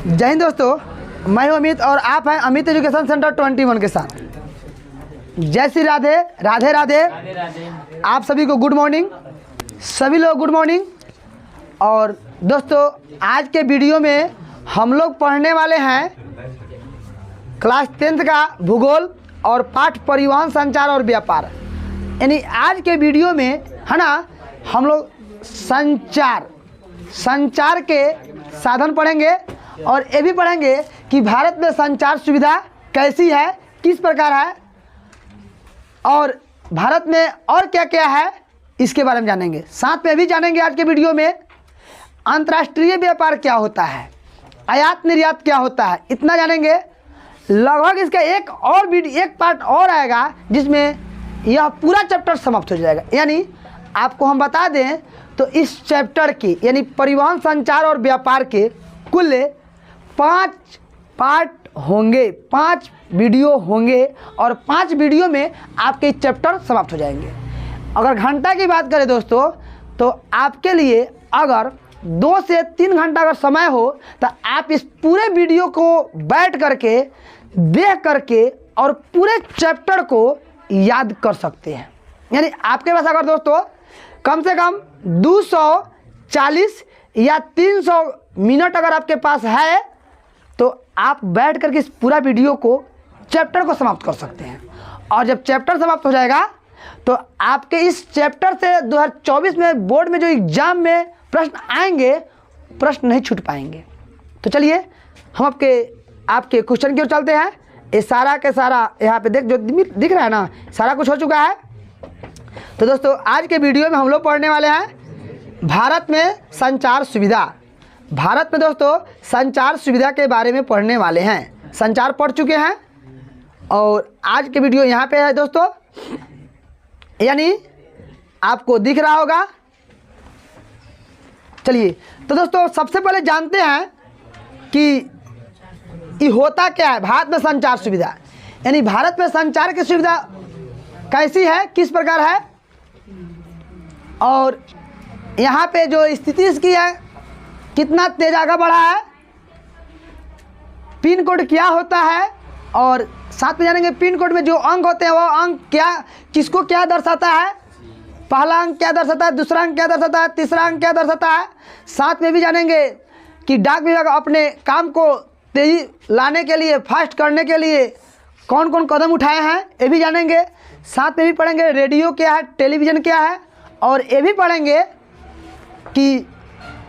जय हिंद दोस्तों, मैं हूं अमित और आप हैं अमित एजुकेशन सेंटर 21 के साथ। जय श्री राधे राधे राधे। आप सभी को गुड मॉर्निंग, सभी लोग गुड मॉर्निंग। और दोस्तों आज के वीडियो में हम लोग पढ़ने वाले हैं क्लास 10th का भूगोल और पाठ परिवहन संचार और व्यापार। यानी आज के वीडियो में है ना हम लोग संचार के साधन पढ़ेंगे और ये भी पढ़ेंगे कि भारत में संचार सुविधा कैसी है, किस प्रकार है और भारत में और क्या क्या है इसके बारे में जानेंगे। साथ में भी जानेंगे आज के वीडियो में अंतर्राष्ट्रीय व्यापार क्या होता है, आयात निर्यात क्या होता है, इतना जानेंगे। लगभग इसका एक पार्ट और आएगा जिसमें यह पूरा चैप्टर समाप्त हो जाएगा। यानी आपको हम बता दें तो इस चैप्टर की यानी परिवहन संचार और व्यापार के कुल 5 पार्ट होंगे, 5 वीडियो होंगे और 5 वीडियो में आपके चैप्टर समाप्त हो जाएंगे। अगर घंटा की बात करें दोस्तों तो आपके लिए अगर 2 से 3 घंटा अगर समय हो तो आप इस पूरे वीडियो को बैठ करके देख करके और पूरे चैप्टर को याद कर सकते हैं। यानी आपके पास अगर दोस्तों कम से कम 240 या 300 मिनट अगर आपके पास है तो आप बैठ करके इस पूरा वीडियो को चैप्टर को समाप्त कर सकते हैं। और जब चैप्टर समाप्त हो जाएगा तो आपके इस चैप्टर से 2024 में बोर्ड में जो एग्जाम में प्रश्न आएंगे, प्रश्न नहीं छूट पाएंगे। तो चलिए हम आपके क्वेश्चन की ओर चलते हैं। ये सारा के सारा यहाँ पे जो दिख रहा है ना, सारा कुछ हो चुका है। तो दोस्तों आज के वीडियो में हम लोग पढ़ने वाले हैं भारत में संचार सुविधा। भारत में दोस्तों संचार सुविधा के बारे में पढ़ने वाले हैं। संचार पढ़ चुके हैं और आज के वीडियो यहाँ पे है दोस्तों। यानी आपको दिख रहा होगा। चलिए तो दोस्तों सबसे पहले जानते हैं कि ये होता क्या है भारत में संचार सुविधा। यानी भारत में संचार की सुविधा कैसी है, किस प्रकार है और यहाँ पे जो स्थिति इसकी है, कितना तेज आगे बढ़ा है, पिन कोड क्या होता है और साथ में जानेंगे पिन कोड में जो अंक होते हैं वो अंक क्या किसको क्या दर्शाता है, पहला अंक क्या दर्शाता है, दूसरा अंक क्या दर्शाता है, तीसरा अंक क्या दर्शाता है। साथ में भी जानेंगे कि डाक विभाग अपने काम को तेजी लाने के लिए, फास्ट करने के लिए कौन कौन कदम उठाए हैं, ये भी जानेंगे। साथ में भी पढ़ेंगे रेडियो क्या है, टेलीविज़न क्या है और ये भी पढ़ेंगे कि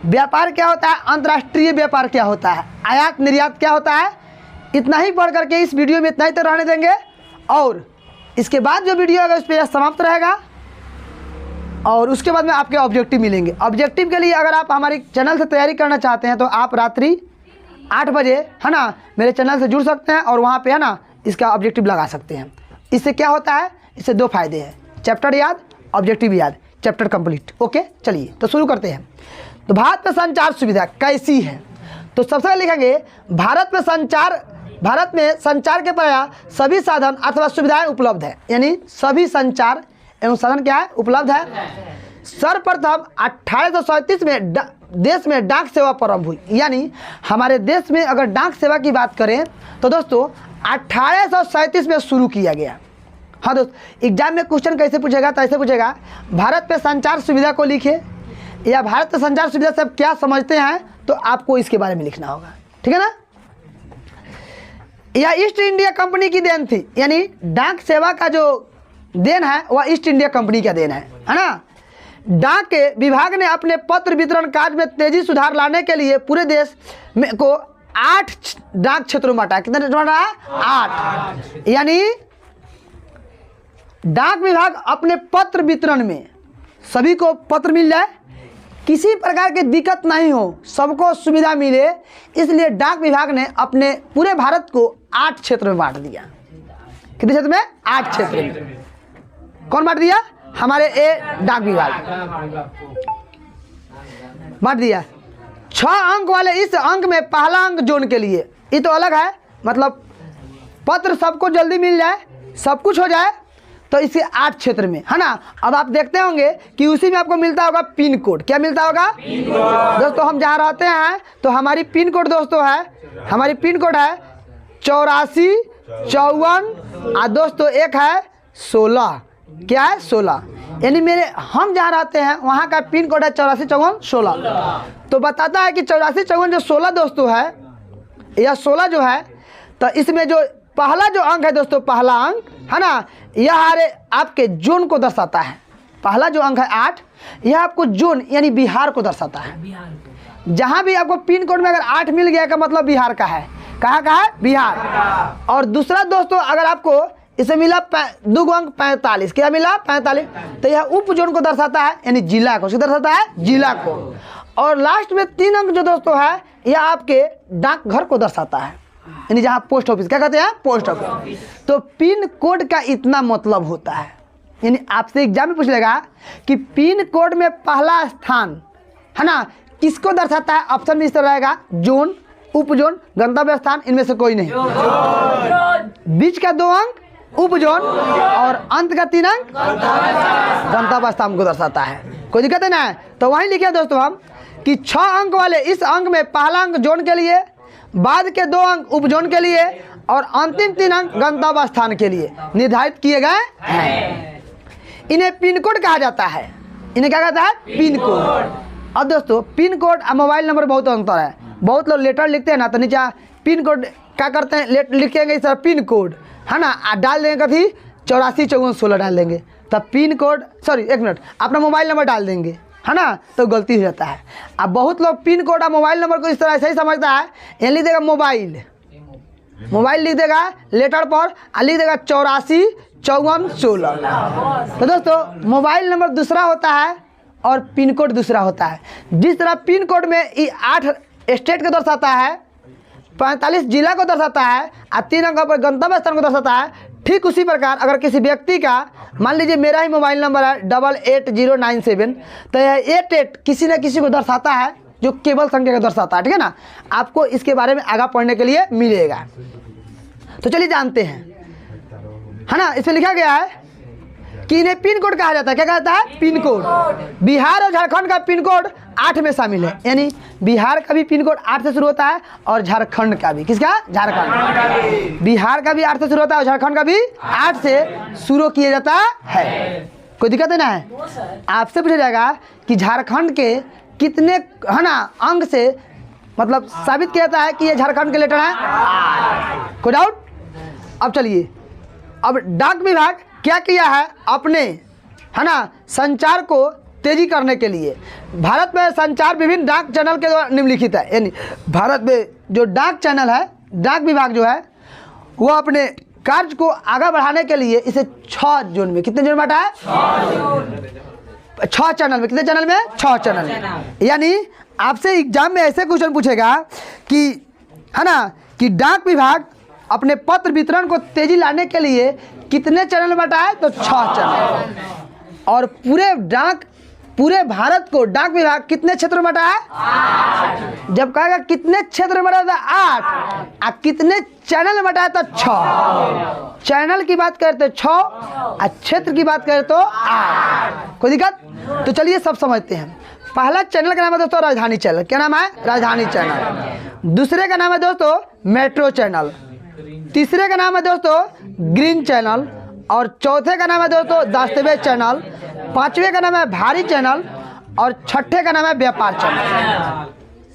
व्यापार क्या होता है, अंतर्राष्ट्रीय व्यापार क्या होता है, आयात निर्यात क्या होता है। इतना ही पढ़ करके इस वीडियो में इतना ही तो रहने देंगे और इसके बाद जो वीडियो होगा उस पर समाप्त रहेगा और उसके बाद में आपके ऑब्जेक्टिव मिलेंगे। ऑब्जेक्टिव के लिए अगर आप हमारे चैनल से तैयारी करना चाहते हैं तो आप रात्रि 8 बजे है ना मेरे चैनल से जुड़ सकते हैं और वहाँ पे है ना इसका ऑब्जेक्टिव लगा सकते हैं। इससे क्या होता है, इससे 2 फायदे हैं, चैप्टर याद, ऑब्जेक्टिव याद, चैप्टर कंप्लीट। ओके चलिए तो शुरू करते हैं। तो भारत में संचार सुविधा कैसी है तो सबसे पहले लिखेंगे भारत में संचार के प्राय सभी साधन अथवा सुविधाएं उपलब्ध है। यानी सभी संचार एवं साधन क्या है, उपलब्ध है। सर्वप्रथम 1837 में देश में डाक सेवा प्रारंभ हुई। यानी हमारे देश में अगर डाक सेवा की बात करें तो दोस्तों 1837 में शुरू किया गया। हाँ दोस्त, एग्जाम में क्वेश्चन कैसे पूछेगा तो ऐसे पूछेगा भारत में संचार सुविधा को लिखे या भारत में संचार सुविधा से आप क्या समझते हैं, तो आपको इसके बारे में लिखना होगा। ठीक है ना। यह ईस्ट इंडिया कंपनी की देन थी। यानी डाक सेवा का जो देन है वह ईस्ट इंडिया कंपनी का देन है ना। डाक विभाग ने अपने पत्र वितरण कार्य में तेजी सुधार लाने के लिए पूरे देश में को 8 डाक क्षेत्रों में बांटा। कितने बांटा है? 8। यानी डाक विभाग अपने पत्र वितरण में सभी को पत्र मिल जाए, किसी प्रकार की दिक्कत नहीं हो, सबको सुविधा मिले, इसलिए डाक विभाग ने अपने पूरे भारत को 8 क्षेत्र में बांट दिया। कितने क्षेत्र में? 8 क्षेत्र में। कौन बांट दिया? हमारे डाक विभाग बांट दिया। 6 अंक वाले इस अंक में पहला अंक जोन के लिए, ये तो अलग है, मतलब पत्र सबको जल्दी मिल जाए, सब कुछ हो जाए, तो इसे 8 क्षेत्र में, है ना। अब आप देखते होंगे कि उसी में आपको मिलता होगा पिन कोड। क्या मिलता होगा? दोस्तों हम जहाँ रहते हैं तो हमारी पिन कोड दोस्तों है, हमारी पिन कोड है 8454 और दोस्तों एक है 16। क्या है? 16। यानी हम जहाँ रहते हैं वहाँ का पिन कोड है 845416। तो बताता है कि 8454 जो 16 दोस्तों है या 16 जो है, तो इसमें जो पहला जो अंक है दोस्तों, पहला अंक है ना, यह आपके जोन को दर्शाता है। पहला जो अंक है 8, यह आपको जोन यानी बिहार को दर्शाता है। जहाँ भी आपको पिन कोड में अगर 8 मिल गया का मतलब बिहार का है। कहाँ का है? बिहार। और दूसरा दोस्तों अगर आपको इसे मिला 2 अंक 45, क्या मिला? 45, तो यह उप जोन को दर्शाता है यानी जिला को। दर्शाता है जिला को। और लास्ट में 3 अंक जो दोस्तों है यह आपके डाकघर को दर्शाता है यानी जहाँ पोस्ट ऑफिस। क्या कहते हैं? Post office. तो पिन कोड का इतना मतलब होता है। यानी आपसे एग्जाम में पूछ लेगा कि पिन कोड में पहला स्थान है ना किसको दर्शाता है? ऑप्शन में इस तरह रहेगा, जोन, उप जोन, गंतव्य स्थान, इनमें से कोई नहीं। बीच का 2 अंक उप जोन और अंत का 3 अंक गंतव्य स्थान को दर्शाता है। कोई दिक्कत है ना? तो वहीं लिखे दोस्तों हम कि 6 अंक वाले इस अंक में पहला अंक जोन के लिए, बाद के 2 अंक उप जोन के लिए और अंतिम 3 अंक गंतव्य स्थान के लिए निर्धारित किए गए हैं। इन्हें पिन कोड कहा जाता है। इन्हें क्या कहता है? Pin code. अब दोस्तों पिन कोड और मोबाइल नंबर बहुत अंतर है। बहुत लोग लेटर लिखते हैं ना, तो नीचे पिन कोड क्या करते हैं, लिखेंगे इस तरह पिन कोड, है ना, डाल देंगे कभी 845416 डाल देंगे, तब पिन कोड, सॉरी 1 मिनट, अपना मोबाइल नंबर डाल देंगे, है ना, तो गलती हो जाता है। अब बहुत लोग पिन कोड और मोबाइल नंबर को इस तरह ऐसे ही समझता है। यहाँ लिख देगा मोबाइल लिख देगा लेटर पर और लिख देगा 845416। तो दोस्तों मोबाइल नंबर दूसरा होता है और पिन कोड दूसरा होता है। जिस तरह पिन कोड में 8 स्टेट को दर्शाता है, 45 जिला को दर्शाता है और 3 अंक पर गंतव्य स्थान को दर्शाता है, ठीक उसी प्रकार अगर किसी व्यक्ति का, मान लीजिए मेरा ही मोबाइल नंबर है 888097, तो यह 88 किसी न किसी को दर्शाता है जो केवल संख्या को दर्शाता है। ठीक है ना, आपको इसके बारे में आगे पढ़ने के लिए मिलेगा। तो चलिए जानते हैं, है ना, इसमें लिखा गया है कि इन्हें पिन कोड कहा जाता है। क्या कहता है? Pin code. बिहार और झारखंड का पिन कोड 8 में शामिल है, यानी बिहार का भी पिन कोड 8 से शुरू होता है और झारखंड का भी। किसका? झारखंड। बिहार का भी 8 से शुरू होता है और झारखंड का भी 8 से शुरू किया जाता है। कोई दिक्कत नहीं है? आपसे पूछा जाएगा कि झारखंड के कितने, है ना, अंक से मतलब साबित किया जाता है कि ये झारखंड के लेटर है? कोई डाउट? अब चलिए, अब डाक विभाग क्या किया है अपने, है ना, संचार को तेजी करने के लिए। भारत में संचार विभिन्न डाक चैनल के द्वारा निम्नलिखित है। यानी भारत में जो डाक चैनल है, डाक विभाग जो है, वो अपने कार्य को आगे बढ़ाने के लिए इसे 6 जोन में, कितने जोन बांटा है? 6 चैनल में। कितने चैनल में? 6 चैनल में। यानी आपसे एग्जाम में ऐसे क्वेश्चन पूछेगा कि, है ना, कि डाक विभाग अपने पत्र वितरण को तेजी लाने के लिए कितने चैनल बांटा है? तो 6 चैनल। और पूरे भारत को डाक विभाग कितने क्षेत्र में बांटा है? 8। जब कहेगा कितने क्षेत्र में बांटा है? 8। और कितने चैनल में बांटा है? तो 6। चैनल की बात करते 6 और क्षेत्र की बात करें तो 8। कोई दिक्कत? तो चलिए सब समझते हैं। पहला चैनल का नाम है दोस्तों राजधानी चैनल। क्या नाम है? राजधानी चैनल। दूसरे का नाम है दोस्तों मेट्रो चैनल। तीसरे का नाम है दोस्तों ग्रीन चैनल। और चौथे का नाम है दोस्तों दस्तावेज चैनल। पांचवे का नाम है भारी चैनल और छठे का नाम है व्यापार चैनल।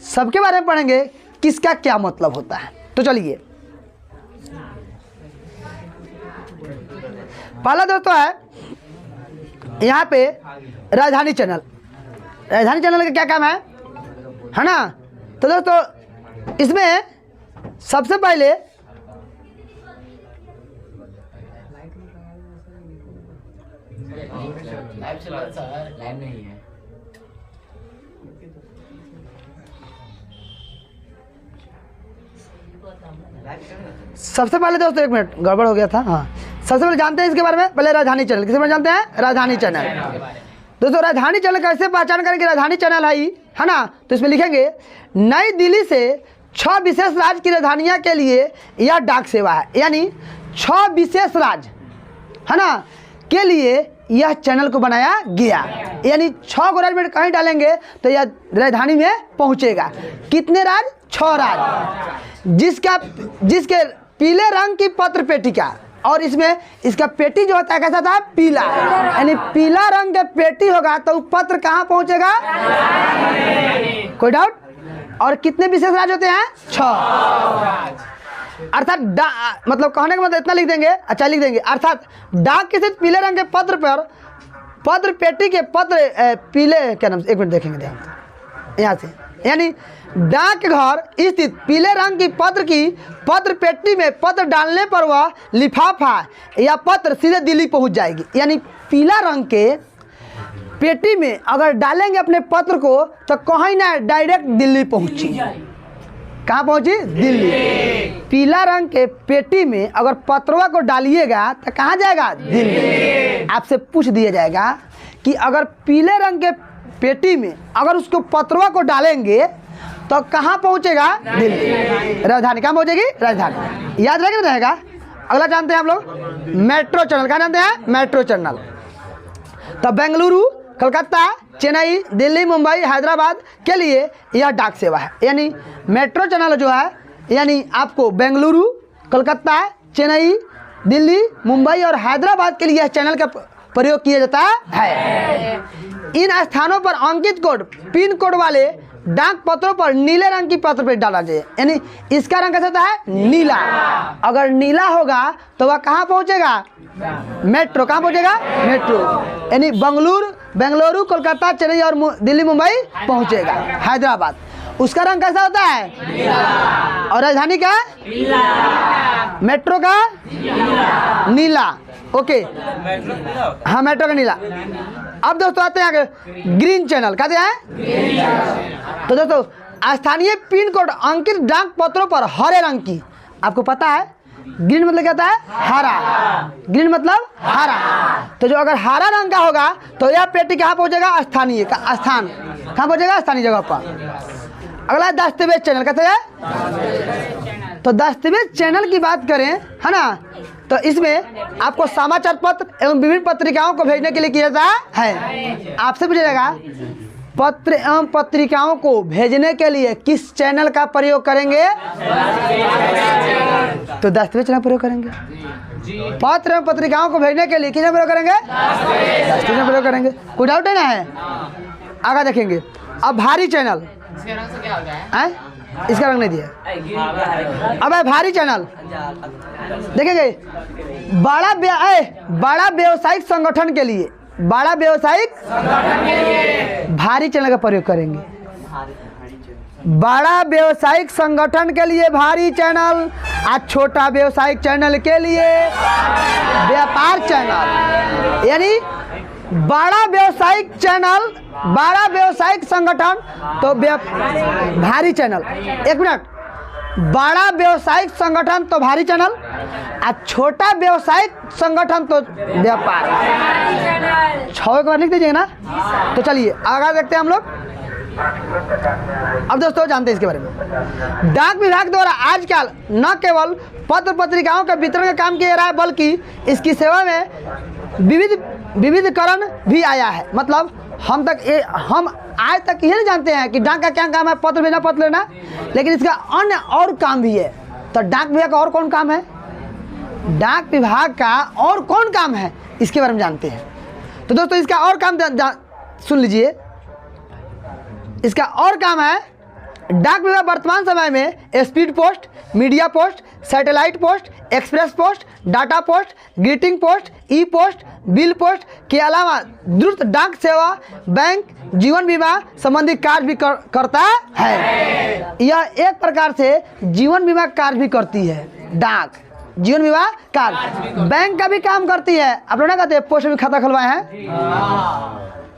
सबके बारे में पढ़ेंगे किसका क्या मतलब होता है। तो चलिए, पहला दोस्तों है यहाँ पे राजधानी चैनल। राजधानी चैनल का क्या काम है ना? तो दोस्तों इसमें सबसे पहले लाइव नहीं है। सबसे पहले दोस्तों, 1 मिनट गड़बड़ हो गया था। हाँ, सबसे पहले जानते हैं इसके बारे में। पहले राजधानी चैनल किसके बारे में जानते हैं? राजधानी चैनल। दोस्तों राजधानी चैनल कैसे पहचान करेंगे राजधानी चैनल है ना? तो इसमें लिखेंगे नई दिल्ली से 6 विशेष राज्य की राजधानियाँ के लिए यह डाक सेवा है। यानी 6 विशेष राज्य, है ना, के लिए यह चैनल को बनाया गया। यानी 6 गो राज्य में कहीं डालेंगे तो यह राजधानी में पहुंचेगा। कितने राज्य? 6 राज्य। जिसके पीले रंग की पत्र पेटिका, और इसमें इसका पेटी जो होता है कैसा था? पीला। यानी पीला रंग का पेटी होगा तो पत्र कहाँ पहुंचेगा? कोई डाउट? और कितने विशेष राज्य होते हैं? 6। अर्थात मतलब कहने का मतलब इतना लिख देंगे, अच्छा लिख देंगे, अर्थात डाक के स्थित पीले रंग के पत्र पर पत्र पेटी के पत्र पीले क्या नाम से, एक मिनट देखेंगे ध्यान यहाँ से, यानी डाक घर स्थित पीले रंग की पत्र पेटी में पत्र डालने पर वह लिफाफा या पत्र सीधे दिल्ली पहुंच जाएगी। यानी पीला रंग के पेटी में अगर डालेंगे अपने पत्र को तो कहीं ना डायरेक्ट दिल्ली पहुंची। कहाँ पहुंची? दिल्ली। पीला रंग के पेटी में अगर पत्रवा को डालिएगा तो कहाँ जाएगा? दिल्ली। आपसे पूछ दिया जाएगा कि अगर पीले रंग के पेटी में अगर उसको पत्रवा को डालेंगे तो कहाँ पहुंचेगा? दिल्ली। राजधानी कहाँ पहुंचेगी? राजधानी। याद रहेगा। अगला जानते हैं आप लोग मेट्रो चैनल। क्या जानते हैं? Metro channel. तो बेंगलुरु, कलकत्ता, चेन्नई, दिल्ली, मुंबई, हैदराबाद के लिए यह डाक सेवा है। यानी मेट्रो चैनल जो है यानी आपको बेंगलुरु, कलकत्ता, चेन्नई, दिल्ली, मुंबई और हैदराबाद के लिए यह चैनल का प्रयोग किया जाता है। इन स्थानों पर अंकित कोड, पिन कोड वाले डाक पत्रों पर नीले रंग की पत्र पे डाला जाए। यानी इसका रंग कैसा होता है? नीला। अगर नीला होगा तो वह कहाँ पहुँचेगा? मेट्रो। कहाँ पहुँचेगा? मेट्रो। यानी बेंगलुरु, कोलकाता, चेन्नई और दिल्ली, मुंबई पहुँचेगा। हैदराबाद उसका रंग कैसा होता है? नीला। और राजधानी का? नीला। मेट्रो का? नीला। ओके, हाँ मेट्रो का नीला। अब दोस्तों आते हैं आगे ग्रीन चैनल। कहते हैं तो दोस्तों स्थानीय पिन कोड अंकित डाक पत्रों पर हरे रंग की, आपको पता है ग्रीन मतलब क्या होता है? हरा। ग्रीन मतलब हरा। तो जो अगर हरा रंग का होगा तो यह पेटी कहाँ पहुंचेगा? स्थानीय का स्थान। कहाँ पहुंचेगा? स्थानीय जगह पर। अगला दस्तावेज चैनल। कहते हैं तो दस्तावेज चैनल की बात करें है ना, तो इसमें आपको समाचार पत्र एवं विभिन्न पत्रिकाओं को भेजने के लिए किया जाता है। आपसे पूछा जाएगा पत्र एवं पत्रिकाओं को भेजने के लिए किस चैनल का प्रयोग करेंगे? तो दस्तावेज चैनल प्रयोग करेंगे। पत्र एवं पत्रिकाओं को भेजने के लिए किस प्रयोग करेंगे? दस्तावेज प्रयोग करेंगे। कोई डाउट है ना? है आगे देखेंगे। अब भारी चैनल, इसका रंग नहीं दिया। अब है भारी चैनल। देखेंगे बड़ा व्यवसायिक संगठन के लिए, बड़ा व्यवसायिक भारी चैनल का प्रयोग करेंगे। बड़ा व्यवसायिक संगठन के लिए भारी चैनल, और छोटा व्यवसायिक चैनल के लिए व्यापार चैनल। यानी बड़ा व्यवसायिक चैनल, बड़ा व्यवसायिक संगठन तो भारी चैनल। एक मिनट, बड़ा व्यवसायिक संगठन तो भारी चैनल और छोटा व्यवसायिक संगठन तो व्यापार। 6 एक बार लिख दीजिएगा ना। तो चलिए आगे देखते हैं हम लोग। अब दोस्तों जानते हैं इसके बारे में। डाक विभाग द्वारा आजकल न केवल पत्र पत्रिकाओं का वितरण का काम किया जा रहा है बल्कि इसकी सेवा में विविधकरण भी आया है। मतलब हम आज तक ये नहीं जानते हैं कि डाक का क्या काम है, पत्र भेजना पत्र लेना, लेकिन इसका अन्य और काम भी है। तो डाक विभाग का और कौन काम है? डाक विभाग का और कौन काम है इसके बारे में जानते हैं। तो दोस्तों इसका और काम सुन लीजिए। इसका और काम है, डाक विभाग वर्तमान समय में speed post, media post, satellite post, express post, data post, greeting post, e post, bill post के अलावा द्रुत डाक सेवा, बैंक, जीवन बीमा संबंधी कार्य भी करता है। यह एक प्रकार से जीवन बीमा कार्य भी करती है। डाक जीवन बीमा कार्य, बैंक का भी काम करती है। आप लोग ना कहते हैं पोस्ट में खाता खुलवाए हैं,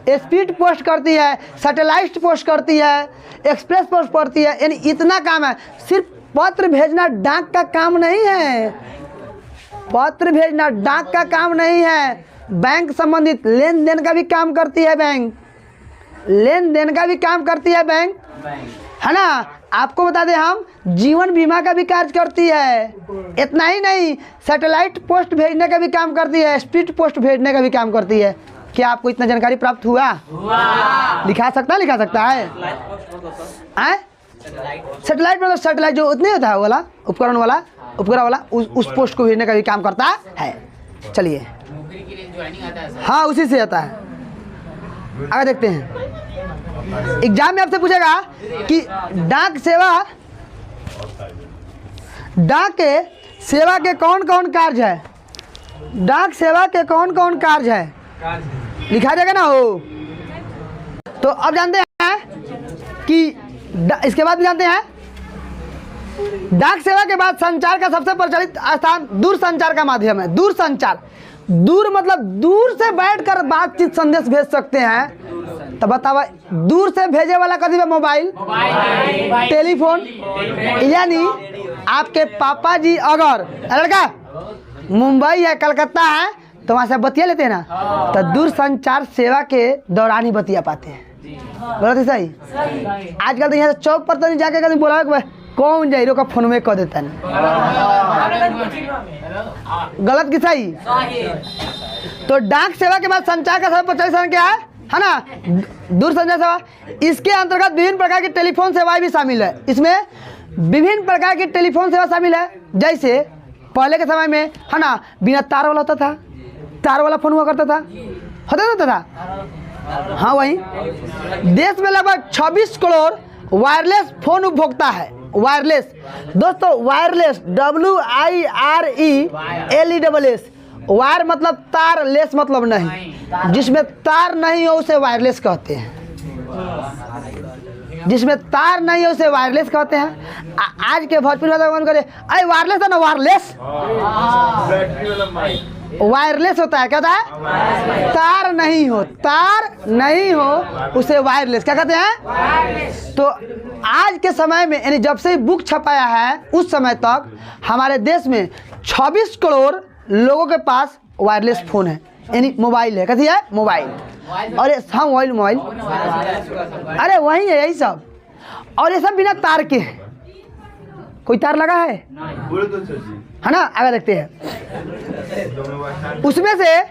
स्पीड पोस्ट करती है, सैटेलाइट पोस्ट करती है, एक्सप्रेस पोस्ट करती है। यानी इतना काम है। सिर्फ पत्र भेजना डाक का काम नहीं है। पत्र भेजना डाक का काम नहीं है। बैंक संबंधित लेन देन का भी काम करती है बैंक। लेन देन का भी काम करती है बैंक, है ना। आपको बता दें हम जीवन बीमा का भी कार्य करती है। इतना ही नहीं, सैटेलाइट पोस्ट भेजने का भी काम करती है, स्पीड पोस्ट भेजने का भी काम करती है। क्या आपको इतना जानकारी प्राप्त हुआ? लिखा सकता है सैटेलाइट मतलब सैटेलाइट जो उतने होता है वाला उपकरण वाला उस पोस्ट को भेजने का भी काम करता है। चलिए, हाँ उसी से आता है। आगे देखते हैं, एग्जाम में आपसे पूछेगा कि डाक सेवा के कौन कौन कार्य है, डाक सेवा के कौन कौन कार्य है, लिखा जाएगा ना हो। तो अब जानते हैं कि इसके बाद भी जानते हैं, डाक सेवा के बाद संचार का सबसे प्रचलित स्थान दूर संचार का माध्यम है। दूर संचार, दूर मतलब दूर से बैठकर बातचीत संदेश भेज सकते हैं। तो बताओ, दूर से भेजे वाला कभी मोबाइल, टेलीफोन। यानी आपके पापा जी अगर लड़का मुंबई है, कलकत्ता है, तो वहाँ से बतिया लेते हैं ना, तो दूर संचार सेवा के दौरान ही बतिया पाते हैं। बोला सही। आजकल तो यहाँ से चौक पर तो नहीं जाके कभी बोला कौन जाइरो का फोन में कह देता है, गलत कि सही? तो डाक सेवा के बाद संचार का सबसे प्रचलित साधन क्या है ना, दूर संचार सेवा। इसके अंतर्गत विभिन्न प्रकार की टेलीफोन सेवाएं भी शामिल है। इसमें विभिन्न प्रकार की टेलीफोन सेवा शामिल है। जैसे पहले के समय में है ना, बिना तार वाला होता था, तार वाला फोन हुआ करता था। हाँ, वही देश में लगभग 26 करोड़ वायरलेस फोन उपभोक्ता है। वायरलेस दोस्तों, वायरलेस WIRELESS, वायर मतलब तार, लेस मतलब नहीं। जिसमें तार नहीं हो उसे वायरलेस कहते हैं। जिसमें तार नहीं है उसे वायरलेस कहते हैं। आज के भोजपुरी भाषा में करे अरे वायरलेस है ना, वायरलेस वायरलेस होता है, क्या होता है? तार नहीं हो उसे वायरलेस क्या कहते हैं? तो आज के समय में यानी जब से बुक छपाया है उस समय तक हमारे देश में 26 करोड़ लोगों के पास वायरलेस फोन है, यानी मोबाइल है। कैसी है? मोबाइल। और हाँ, मोबाइल अरे वही है, यही सब। और ये सब बिना तार के है। कोई तार लगा है ना? आगे देखते हैं। उसमें से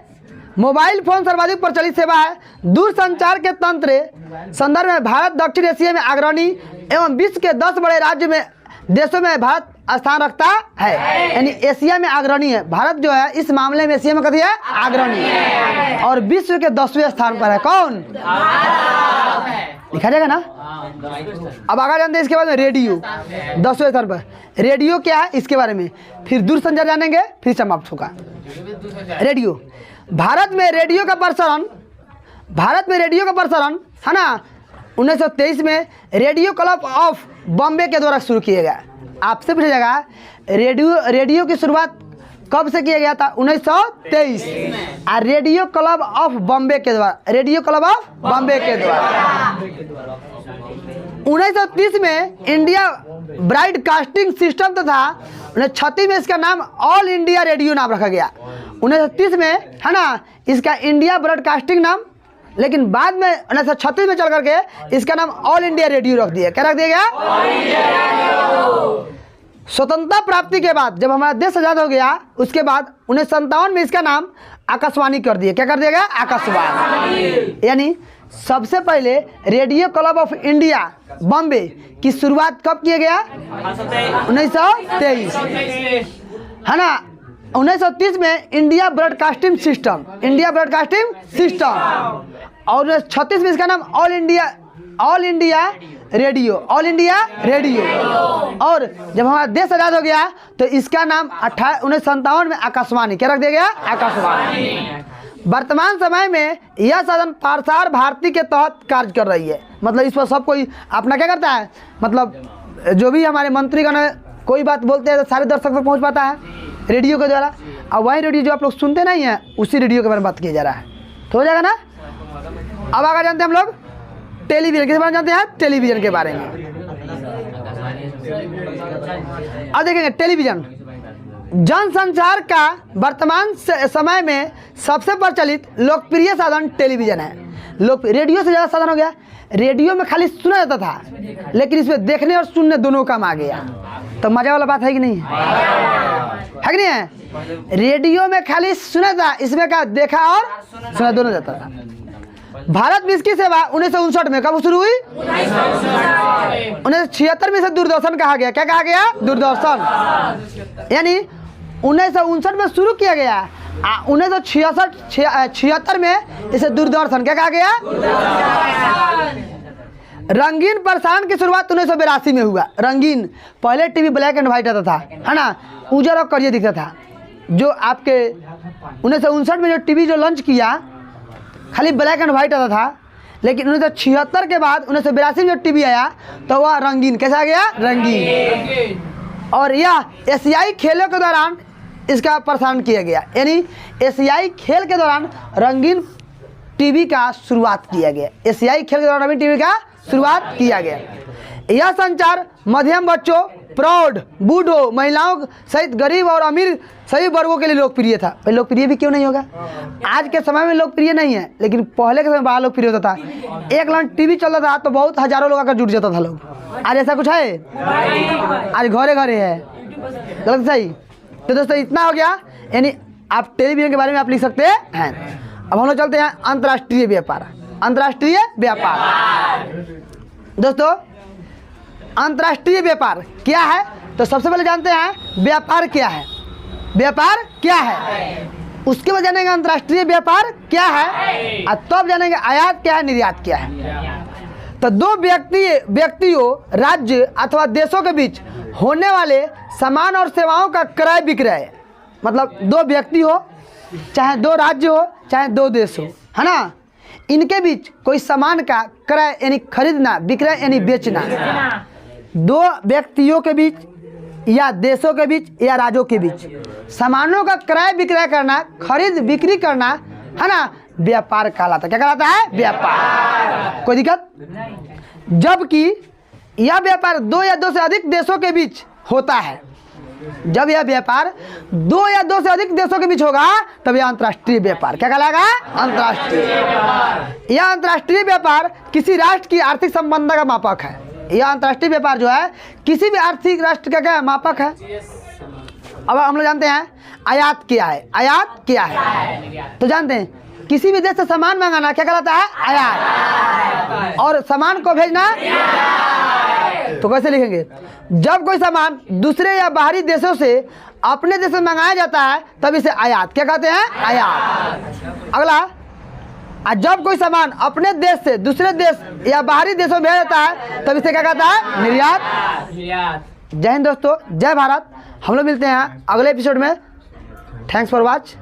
मोबाइल फोन सर्वाधिक प्रचलित सेवा है। दूर संचार के तंत्र संदर्भ में भारत दक्षिण एशिया में अग्रणी एवं विश्व के 10 बड़े राज्य में देशों में भारत स्थान रखता है। यानी एशिया में अग्रणी है भारत, जो है इस मामले में एशिया में कथी है? अग्रणी है। और विश्व के 10वें स्थान पर है। कौन? लिखा जाएगा ना। अब आगे जानते हैं इसके बाद में रेडियो 10वें स्थान पर। रेडियो क्या है इसके बारे में फिर दूर संचार जानेंगे, फिर समाप्त होगा। रेडियो, भारत में रेडियो का प्रसारण है ना 1923 में रेडियो क्लब ऑफ बॉम्बे के द्वारा शुरू किया गया। आपसे पूछा जाएगा रेडियो की शुरुआत कब से किया गया था? 1923। और रेडियो क्लब ऑफ बॉम्बे के द्वारा 1930 में इंडिया ब्रॉडकास्टिंग सिस्टम तथा 1936 में इसका नाम ऑल इंडिया रेडियो नाम रखा गया। 1930 में है ना इसका इंडिया ब्रॉडकास्टिंग नाम, लेकिन बाद में 1936 में चल करके इसका नाम ऑल इंडिया रेडियो रख दिया। क्या रख दिया गया? स्वतंत्रता प्राप्ति के बाद जब हमारा देश आजाद हो गया उसके बाद 1957 में इसका नाम आकाशवाणी कर दिया। क्या कर दिया गया? आकाशवाणी। यानी सबसे पहले radio club of India Bombay की शुरुआत कब किया गया? 1923 है ना। 1930 में इंडिया ब्रॉडकास्टिंग सिस्टम और 1936 में इसका नाम ऑल इंडिया रेडियो। और जब हमारा देश आजाद हो गया तो इसका नाम 1957 में आकाशवाणी क्या रख दिया गया? आकाशवाणी। वर्तमान समय में यह साधन प्रसार भारती के तहत कार्य कर रही है। मतलब इस पर सब कोई अपना क्या करता है, मतलब जो भी हमारे मंत्रीगण कोई बात बोलते हैं तो सारे दर्शक तक पहुंच पाता है रेडियो के द्वारा। और वही रेडियो जो आप लोग सुनते नहीं है उसी रेडियो के बारे में बात किया जा रहा है। तो हो जाएगा ना। अब आगे जानते हैं हम लोग टेलीविजन के बारे में। जानते हैं टेलीविजन के बारे में। अब देखेंगे टेलीविजन जनसंचार का वर्तमान समय में सबसे प्रचलित लोकप्रिय साधन टेलीविजन है। लोग रेडियो से ज़्यादा साधन हो गया। रेडियो में खाली सुना जाता था, लेकिन इसमें देखने और सुनने दोनों काम आ गया। तो मजा वाला बात है कि नहीं है कि नहीं है? रेडियो में खाली सुना था, इसमें क्या देखा और सुना दोनों जाता था। भारत में इसकी सेवा 1959 में कब शुरू हुई? 1976 में इसे दूरदर्शन कहा गया। क्या कहा गया? दूरदर्शन। यानी 1959 में शुरू किया गया, 1976 में इसे दूरदर्शन क्या कहा गया? रंगीन प्रसारण की शुरुआत 1982 में हुआ। रंगीन, पहले टीवी ब्लैक एंड व्हाइट आता था, है ना, उजर और करिया दिखता था। जो आपके 1959 में जो टीवी जो लॉन्च किया खाली ब्लैक एंड व्हाइट आता था, लेकिन 1976 के बाद 1982 में जो टीवी आया तो वह रंगीन कैसा आ गया? रंगीन। और यह एशियाई खेलों के दौरान इसका प्रसारण किया गया, यानी एशियाई खेल के दौरान रंगीन टीवी का शुरुआत किया गया। एशियाई खेल के दौरान रंगीन टीवी का शुरुआत किया गया। यह संचार मध्यम बच्चों, प्रौढ़, बूढ़ों, महिलाओं सहित गरीब और अमीर सभी वर्गों के लिए लोकप्रिय था। भाई लोकप्रिय भी क्यों नहीं होगा? आज के समय में लोकप्रिय नहीं है, लेकिन पहले के समय बड़ा लोकप्रिय होता था। एक लाइन टीवी चलता था तो बहुत हजारों लोग आकर जुट जाता था लोग। आज ऐसा कुछ है? आज घरे घरे है। गलत सही? तो दोस्तों इतना हो गया, यानी आप टेलीविजन के बारे में आप लिख सकते हैं। अब हम लोग चलते हैं अंतर्राष्ट्रीय व्यापार। अंतर्राष्ट्रीय व्यापार दोस्तों, अंतर्राष्ट्रीय व्यापार क्या है? तो सबसे पहले जानते हैं व्यापार क्या है। व्यापार क्या है, उसके बाद जानेंगे अंतर्राष्ट्रीय व्यापार क्या है, और तब जानेंगे आयात क्या है, निर्यात क्या है। तो दो व्यक्तियों, राज्य अथवा देशों के बीच होने वाले सामान और सेवाओं का क्रय विक्रय, मतलब दो व्यक्ति हो, चाहे दो राज्य हो, चाहे दो देश हो, है ना, इनके बीच कोई सामान का क्रय यानी खरीदना, विक्रय यानी बेचना। दो व्यक्तियों के बीच या देशों के बीच या राज्यों के बीच सामानों का क्रय विक्रय करना, खरीद बिक्री करना, है ना, व्यापार कहलाता है। क्या कहलाता है? व्यापार। कोई दिक्कत? जबकि यह व्यापार दो या दो से अधिक देशों के बीच होता है। जब यह व्यापार दो या दो से अधिक देशों के बीच होगा तब यह अंतर्राष्ट्रीय व्यापार क्या कहलाएगा? अंतर्राष्ट्रीय। यह अंतर्राष्ट्रीय व्यापार किसी राष्ट्र की आर्थिक संबंध का मापक है। यह अंतर्राष्ट्रीय व्यापार जो है किसी भी आर्थिक राष्ट्र का क्या मापक है। अब हम लोग जानते हैं आयात क्या है। आयात क्या है तो जानते हैं, किसी भी देश से सामान मंगाना क्या कहलाता है? आयात। और सामान को भेजना तो कैसे लिखेंगे? जब कोई सामान दूसरे या बाहरी देशों से अपने देश में मंगाया जाता है तब इसे आयात क्या कहते हैं? आयात। अगला, जब कोई सामान अपने देश से दूसरे देश या बाहरी देशों में भेजा जाता है तब इसे क्या कहता है? निर्यात। जय हिंद दोस्तों, जय भारत। हम लोग मिलते हैं अगले एपिसोड में। Thanks for watch.